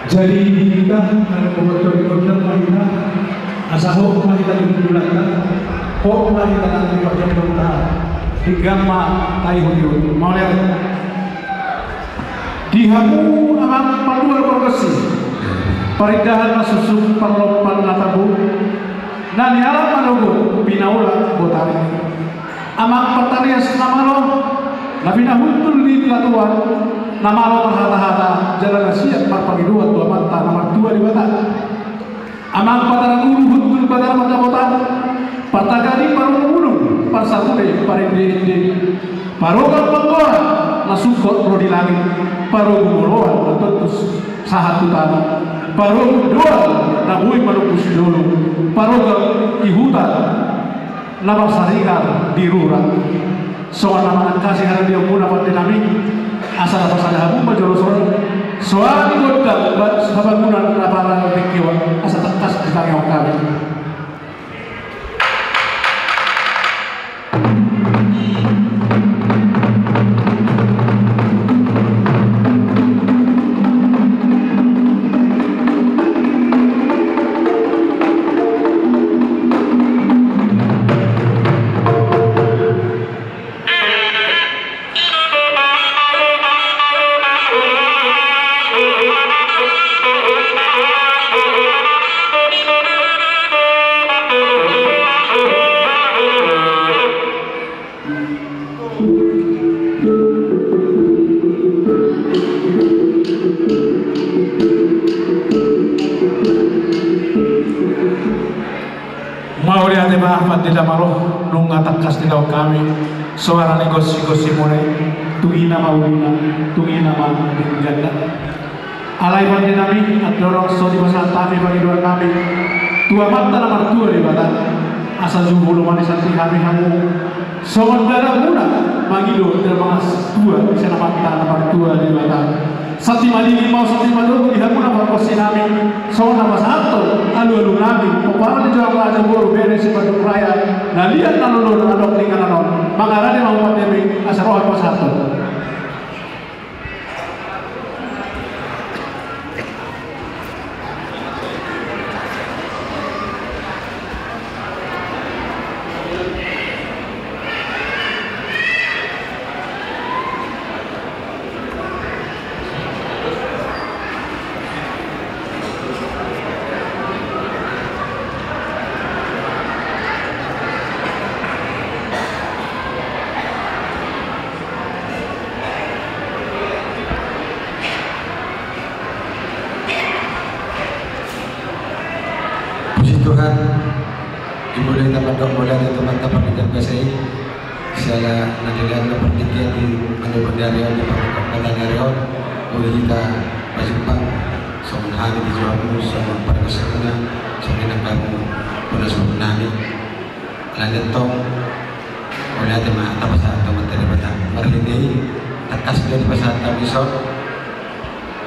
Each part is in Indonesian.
Jadi kita membuat ikutkan kita asal kita dibulatkan kok kita nanti pakai kita digama kayu hiu mau lihat dihamu amang paduan progresi paridahan susu perlopan latabu dan niara padogo pinaula botari amang pertanian senamalo nabina huntul di latuan namalo terhata-hata jalan siap marpagi dua mata nomor 2 di bata amang pataran ulu huntul badar mata botan patagani paru ulu parsakule parende paroga panggoa nasukot rodi langit paroga moloan natentus sahatu tanah paroga doa nabui manupus dulu paroga ihutan nama saringar di rura soal nama kasih hari dia muna pati nami asal apa saja habu majoro soal godang sahabat muna apa tikiwa asal tekas di tangan kami. Mau lihat Ahmad di Damaro nunga takas di dalam kami suara negosi mulai tungina maulina tungina ganda alai bagi nami adorong so di masa kami bagi dua kami tua mata nomor 2 di badan asal jumbo manis hati kami kamu soal darah muna magido termas 2 bisa mata nomor 2 di badan sati malini mau sati malu di hamuna berkosi nami soal nama satu alu nami para di jalan raja baru beres di Bandung Raya nah lihat lalu adok tinggal lalu mengarani mau demi asal roh satu Tuhan dimulai tamat mulai dari teman-teman di KPSI segala nadilan pertikian di Bandung di Kabupaten Riau boleh kita berjumpa sama hari di Jawa sama para kesehatan sama dengan kamu pada suatu nami lanjut tong oleh tema apa saat teman dari batang berlindai tekas dari pasal tabisot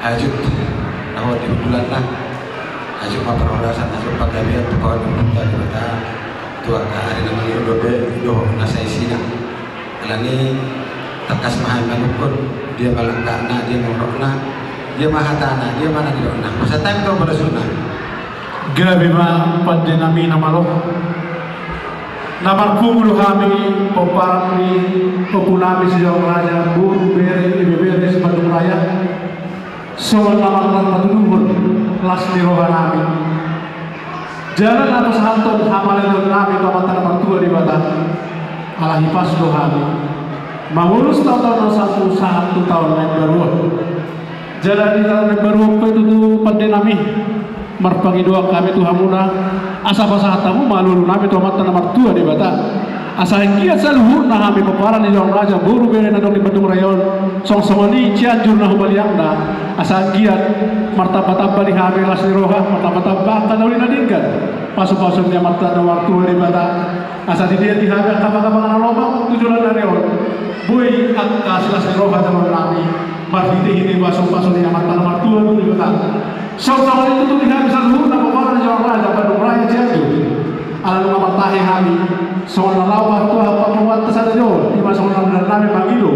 ajut awal di bulan lah ajut perolasan ajut pagabian pokok untuk dari batang tua hari nama itu nasai sina alani tekas mahan manukun dia balangkana dia ngorokna dia mahatana dia mana di dona masa time kau pada sunnah gabi ma padinami namalo namar kumulu kami peparami pepunami sejauh raja buru bere ibu bere sebandung raya soal namar patudubur las di rohanami jalan atas hanton hamalan nami kamatan nomor 2 di Batam alahi pas dohami mengurus tahun-tahun satu tahun yang baru jalan di tahun yang baru itu tuh padinami marpangi doa kami Tuhan muna asa pasahatamu malulu nami kamatan nomor 2 di Batam asa kiat saluhur nah kami peparan di dalam raja buru bere nadong di Bandung Rayon song-songoni cianjur nah baliangna asa kiat martabat-tabat di kami lasni roha martabat-tabat kanawin nadingkan pasu-pasu dia marta nomor 2 di Batam asa di dia di kami kapang-kapang lobang tujuan dari Rayon bui akas lasni roha dalam kami marhiti-hiti pasu-pasu dia marta nomor 2 di Batam song-songoni itu tuh di kami saluhur nah peparan di dalam raja Bandung Raya cianjur alam matahi kami soal lawah tu apa membuat kesadaran jauh di masa orang nami panggilo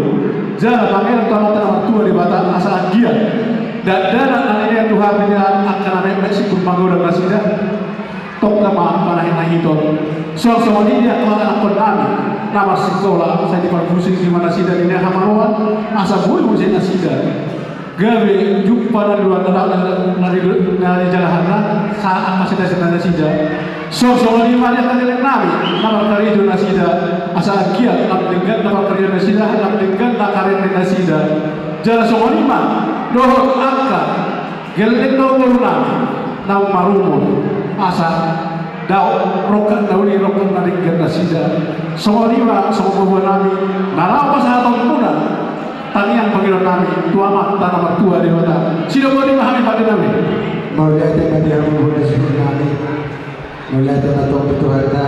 jalan panggil utama nomor 2 di Batam asal giat dan dalam ini Tuhan punya soal dia kalau anak kami nama sekolah saya di Parfusi di mana sida ini hamaruan asa bulu musim sida gawe jumpa dan dua nari jalahanna saat masih ada sida soal lima dia tadi nabi nama kari itu nasida asa kiat nak dengan nama kari nasida nak dengan nak kari nasida jala soal lima dohor angka geleng dohor nabi nau marumun asa dau rokan dauni rokan dari generasida semua lima semua nami narau pasal puna tanian panggilan nami tua mak tanah tua di mana sida boleh memahami pada nami mulai dari dia membuat nami mulai dari atau betul harta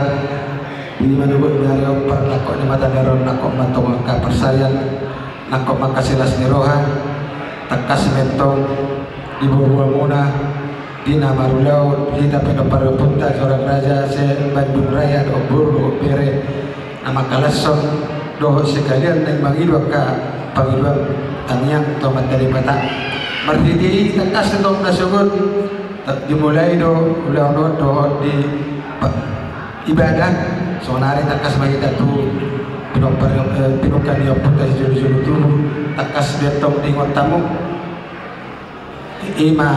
di mana buat dari opat nakok ni mata neron nakok matong angka persalian nakok makasilas niroha takas mentong di bawah muna Dina Marulau kita pinoparupunta seorang raja se Bandung Raya do buru bere nama kalason doh sekalian dan bangidwa ka pangidwa tanyang tomat dari mata marhidi takas tong nasugun dimulai do ulang do di ibadah sonari takas magita tu pinokan yo punta julu-julu tu takas betong tingot tamu ima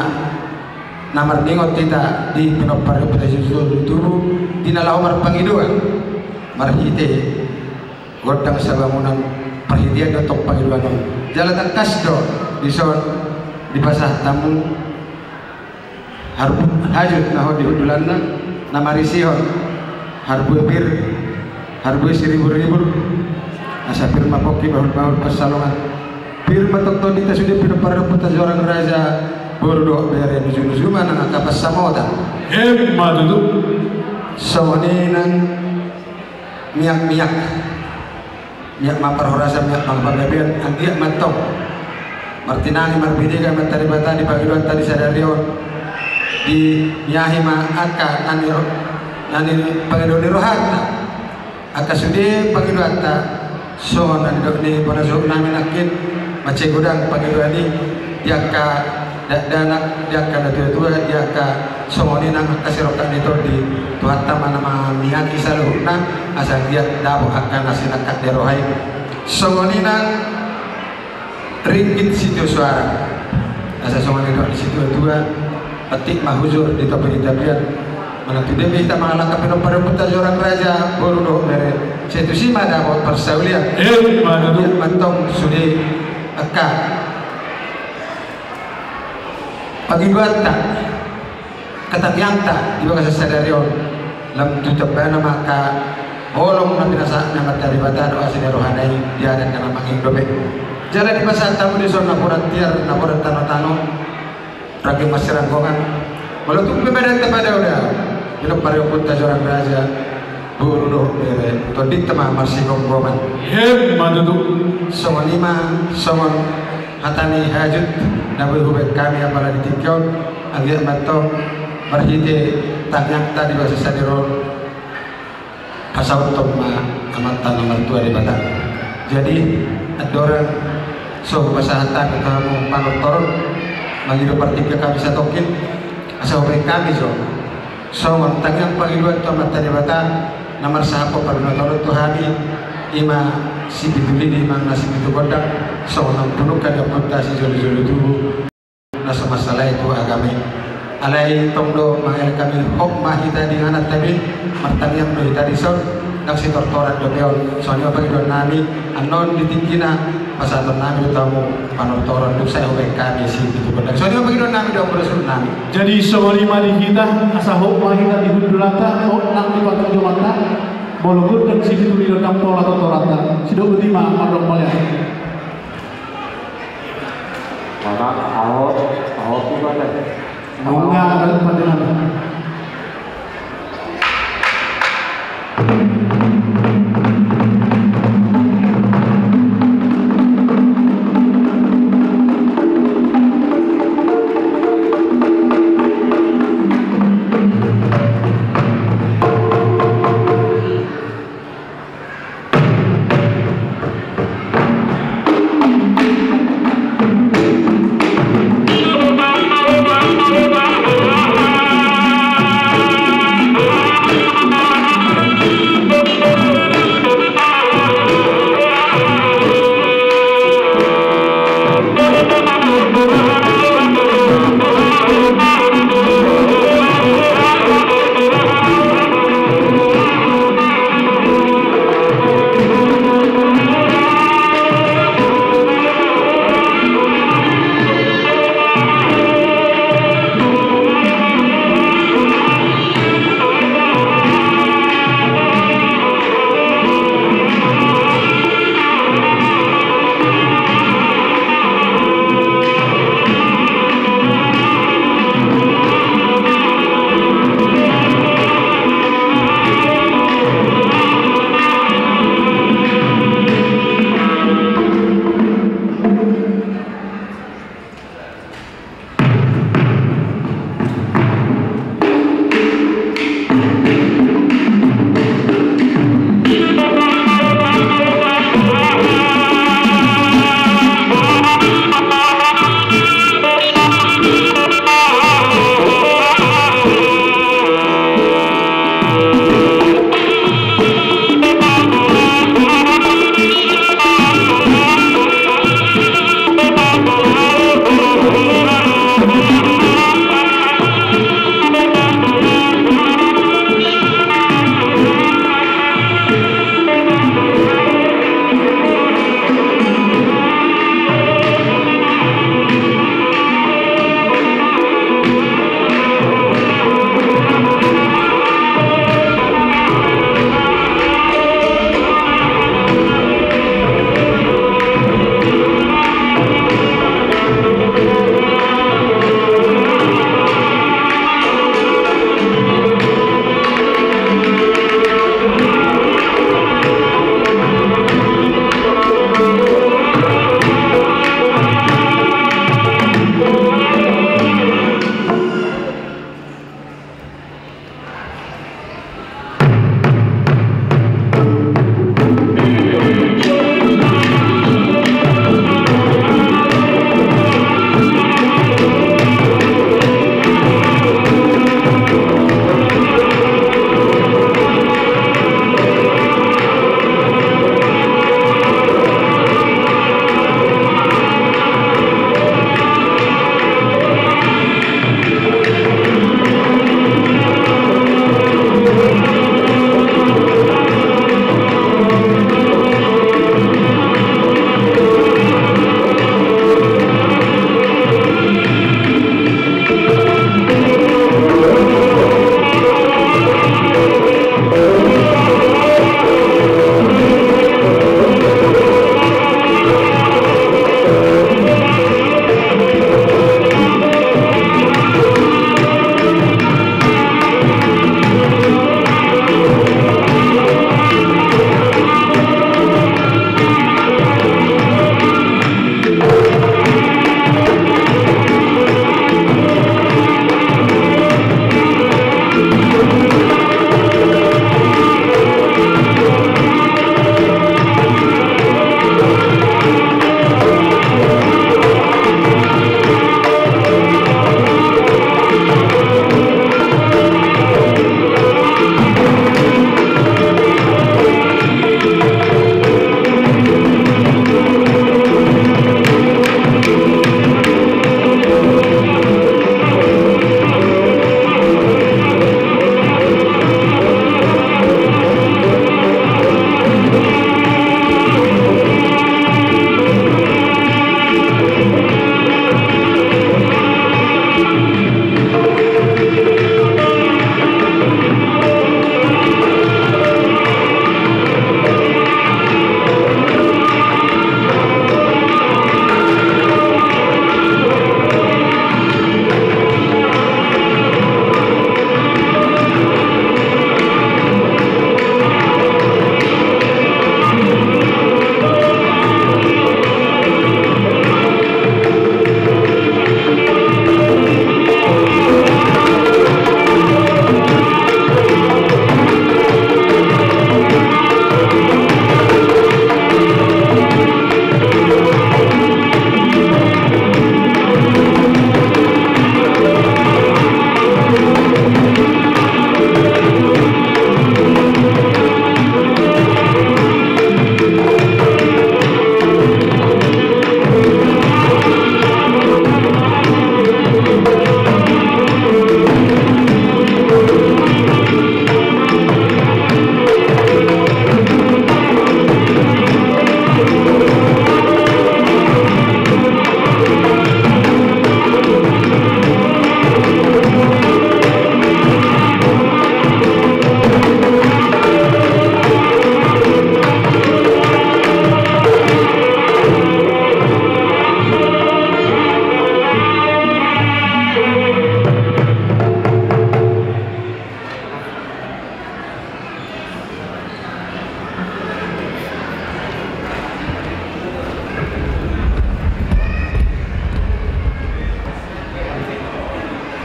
namar ningot kita di pinopar presiden tubuh di nalaumar pangidua marhite godang sabangunan perhitian untuk pangiduan jalan kasdo di son di pasah tamu harbu hajut naho di udulanna namari sihon harbu bir harbu seribu-ribu asa firma koki bahul pasalongan firma tok kita sudah pinopar putas orang raja Bordo bere nuju mana ngakapas samoda hebat itu sawaninang miak mapar horasa miak mangpagabian anggiak matong martinangi marbidega matari bata di pagiduan tadi sadarion di miahima aka nani pagiduan rohata aka sudi pagiduan ta so nani dokni ponasuk nami nakin mace gudang pagiduan ni diaka dana dia akan tua dia akan somoni nang kasirokan itu di Tuhan taman nama miaki saluhna asal dia dapat akan nasinakat derohai somoni nang ringgit situ suara asal somoni di situ tua petik mahuzur di topi tabian mana tu demi kita mengalahkan pada putar orang raja borudo mere situ si mana buat persaulian mana tu mantong sudi akan pagi guanta kata pianta di bawah sadarion lam tutup bana maka bolong na pinasa na matari bata do asine rohanai dia dan kana making dobe jalan di pasar tamu di zona poratiar na porantano ragi masirangkongan walau tu bebedan kepada udah kita pario puta jorang raja buru do bere to di tema masih gonggoman hebat itu songon lima songon hatani hajut nabi hubek kami apala ditikau agak matong berhiti tanyang tadi bahasa sadirol pasau toma amatan nomor 2 di Batak jadi ada orang so bahasa hatan kamu panut toron magido partiga kami satokin asal hubek kami so tanyang pangiluan toma tadi Batak nomor sahapo panut toron tuhami ima si biduli di mana si bidu kodang seorang penukan yang kontasi jolu-jolu tubuh nasa masalah itu agami alai tongdo mahir kami hok mahita di anak tabi martang yang do tadi son nang si tortoran do peon soalnya bagi do nami anon ditingkina pasaton nami tamu panortoran duk saya hok kami si bidu kodang soalnya bagi do nami do berasal nami jadi seorang di kita asa hok mahita di hudulata hok nang di patung jomata bologur dan sisi tu di dalam pola atau torata sido ultima madong malaya mana awak tu mana Bunga dan pandangan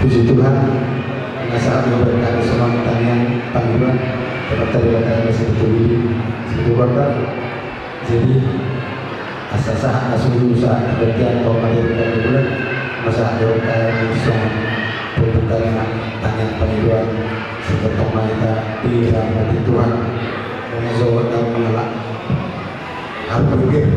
Puji Tuhan, karena saat memberikan semua pertanyaan panggilan dapat terlihat seperti kota. Jadi asal asal usaha kemudian kau menghadirkan bulan masa dorong bisa berbuka tanya panggilan seperti kita di rahmat Tuhan mengezoh dan mengelak harus berpikir.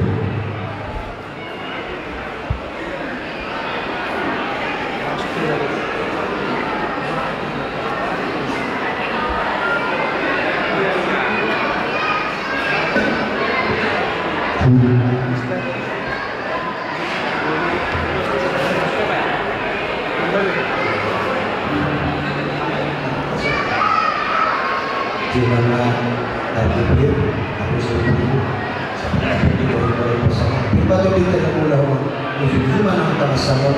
Gimana dari bibir aku sendiri seperti dari pasangan tiba tuh di tengah pulau gimana antara saya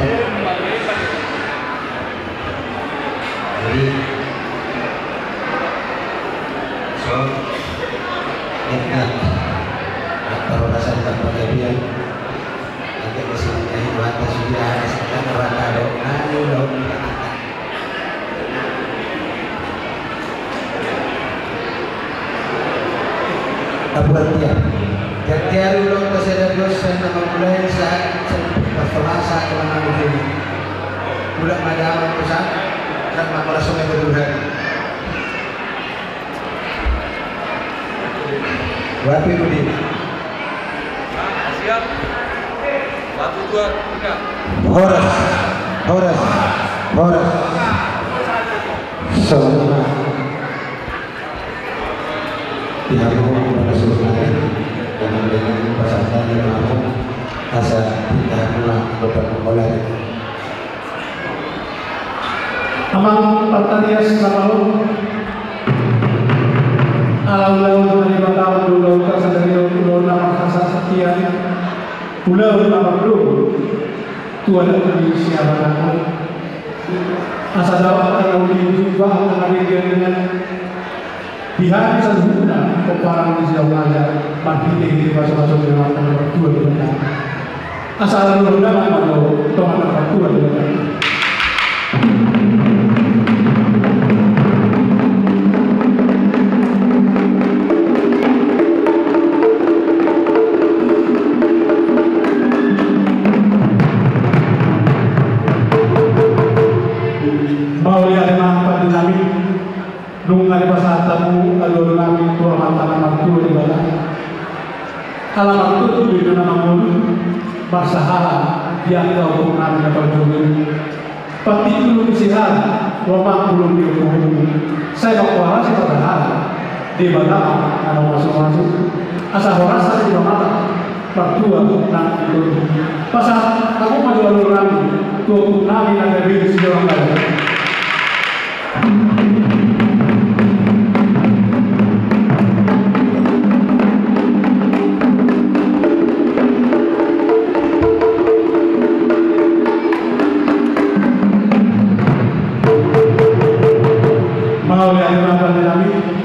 jadi so ingat kalau rasa tak perhatian nanti kesini hebat sudah ada sekarang neraka doa Perhatian, gantian ulang kesadaran dosen nama mulai saat berselasa kemenangan ini. Bulan madam pusat dan masalah sungai berduhan. Berapa itu di? Siap. 1 2 3. Horas. Selamat. Diharapkan kepada seluruh dengan pasangan yang mampu asa tidak pernah berpengalaman. Amang Partarias Samalu Alau dari Batang Dulu Kasadari Dulu Nama Kasa Sekian Pulau Nama Dulu Tuan dari siapa nama Asa dapat kalau diubah dengan dengan Bihan sesungguhnya peparang di siang aja pagi ini masuk dengan nomor 2 dengan asal undangan atau nomor 2 dengan mau lihat apa dinamik nungai pasatamu alur nami tu amat tu di bawah alamat tu di dalam mulut masalah yang kau nami atau jumlah pati belum sihat romak belum dihukum saya bawa si padahal di bawah ada masuk asal rasa di bawah pertua nak itu pasal aku maju alur nami tu nami ada di seorang lain.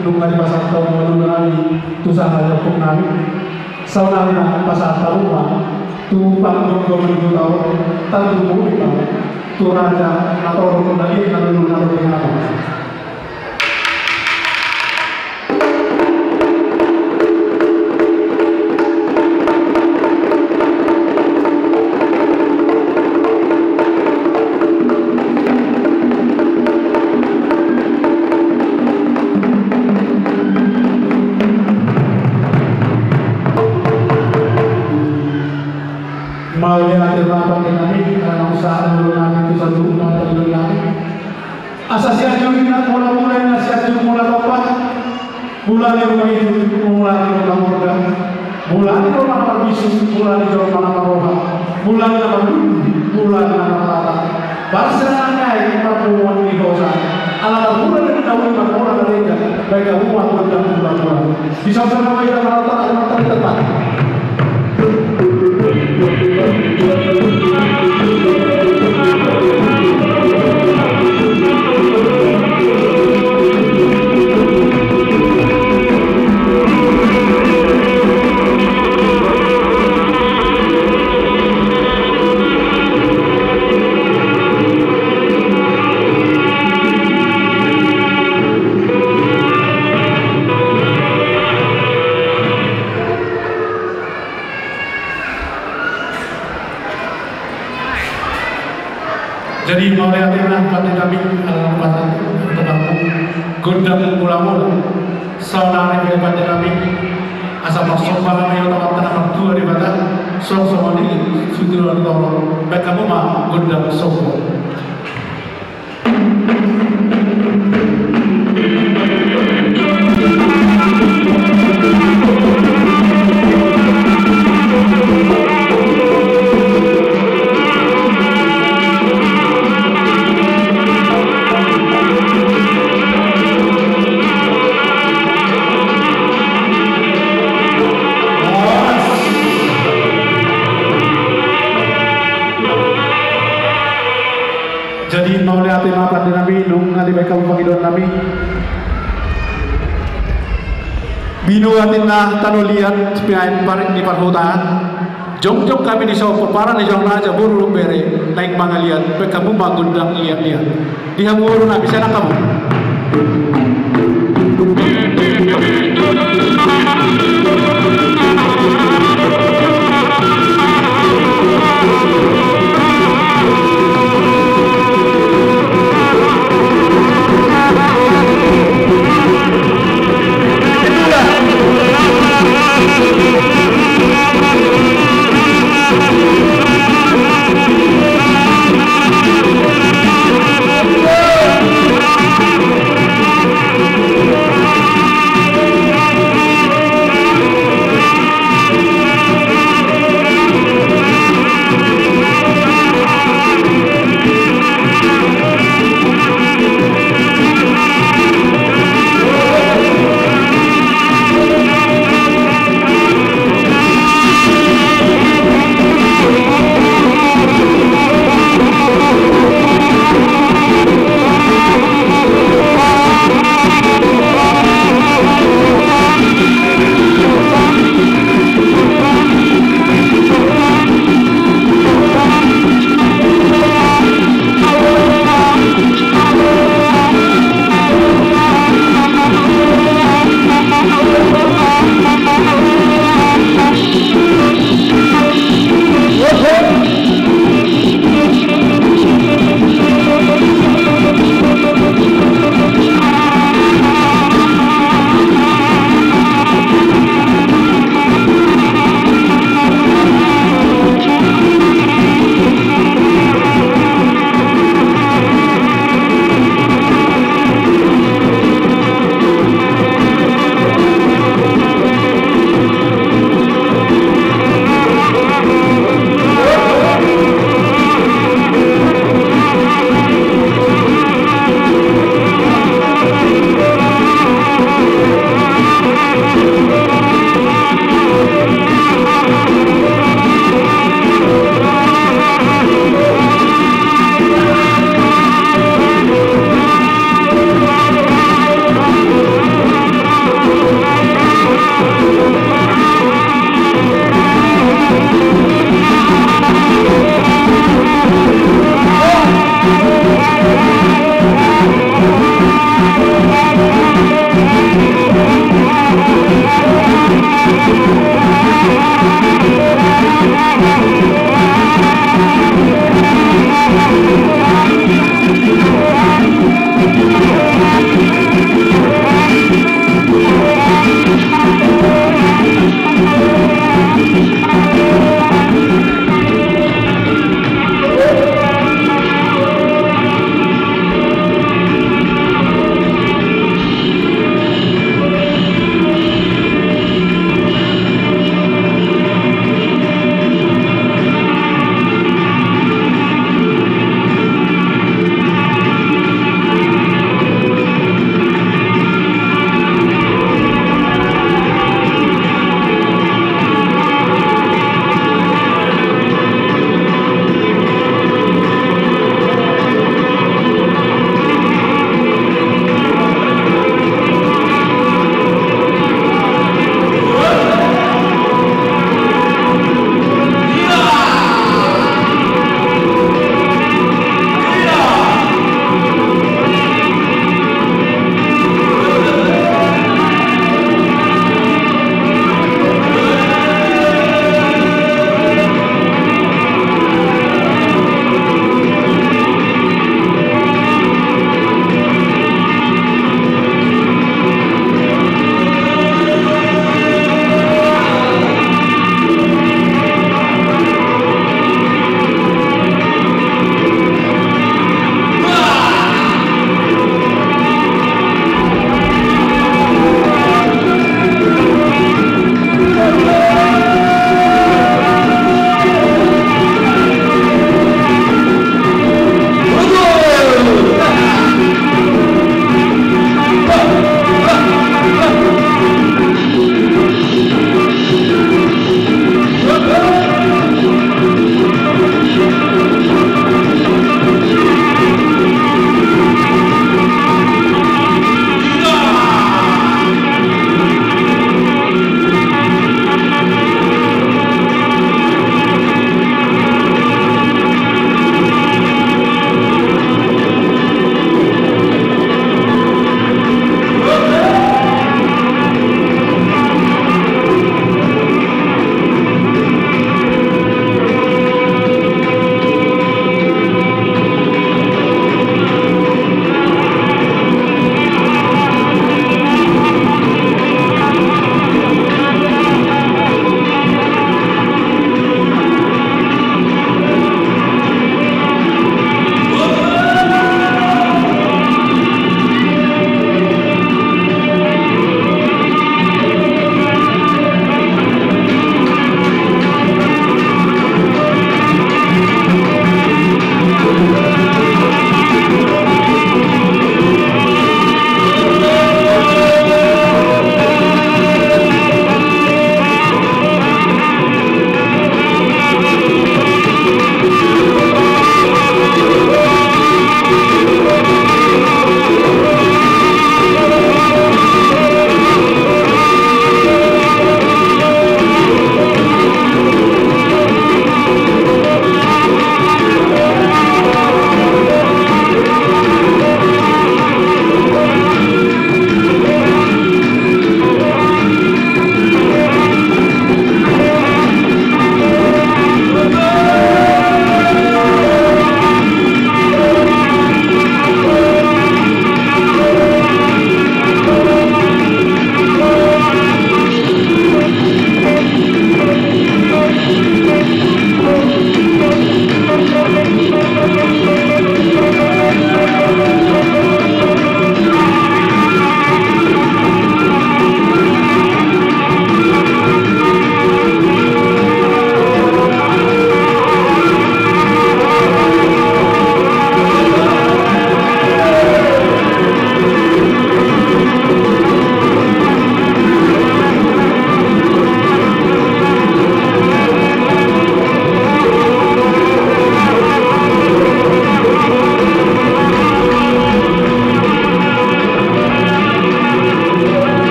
Nungai pasal tahun baru nami tu sangat jauh nami saudara nami pasal tahun tu panggung 2000 tahun tanpa mungkin tu raja atau orang lagi lalu dengan mau dia ada apa kami karena usaha dulu kami itu satu umat dulu kami asasian juga mulai nasihat mulai topat mulai rumah itu mulai rumah keluarga mulai rumah perbisu mulai rumah roha mulai nama bahasa naik pertemuan di dosa ala mulai dari orang mereka baik umat dan bulan bisa sama kita rata tempat Jadi mau lihat pati kami adalah pasal untuk kamu gondang mula-mula saudara yang pati kami asal masuk kami yang teman tanah dua di badan sok ini sudah tolong baik kamu mah gondang sok. Jadi mau lihat apa di nabi nung ngali baik kamu pangidon nabi binu atin na tanulian spiain par di parhutan jong kami di sawah peparan di jong raja buru bere naik mangalian baik kamu mangundang lihat di hamuru nabi sana kamu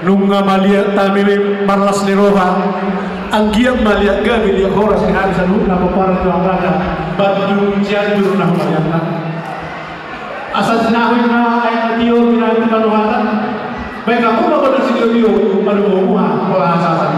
nunga malia tamili marlas ni roha anggia malia gabi dia horas ni hari sanu na papara tu angkada batu cianjur na malia asal sinahui na ay natio pinang kanuhatan baik aku mau pada sini pada rumah kalau asasan